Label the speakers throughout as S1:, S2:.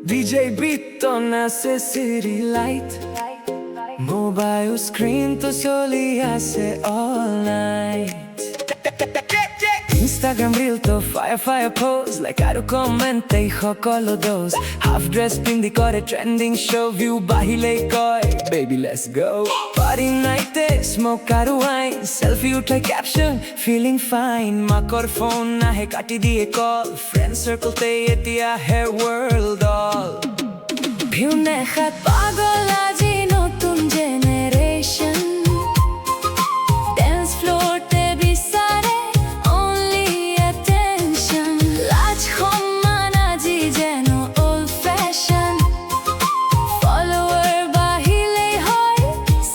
S1: DJ beat on a city light. Mobile screen to soli ase all night. Instagram reel to fire pose. Like I do comment ei hokolo dose. Half dressed pindi kore trending show view bahile koi. Baby let's go. Party night smoke aru wine. Selfie uthai caption feeling fine. Makor phone na he kati diye call. Friend circle te etia hair world all. View ne khat pagol aji notun generation. Dance floor te bisare only attention. Lach khomana ji jeno old fashion. Follower bahile hoy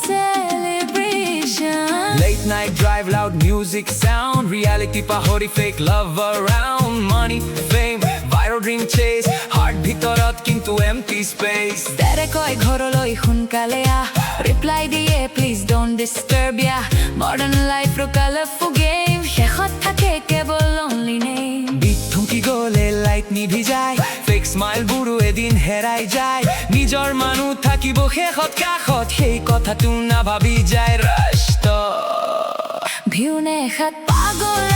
S1: celebration. Late night drive, loud music sound. Reality pahori fake love around. Money, fame, viral dream chase. Heart bhitorot kintu empty space. Tere koi ghoroloi hunkale a. Reply diye please don't disturb ya. Modern life ro colorful game. Shekhot thake kebol lonely name. Beat thunki gole light nibhi jay. Fake smile buru edin herai jay. Nijor manu thakibo shekhot kakhot. Hei kotha tu na bhabi jay rush to. View ne khat pagol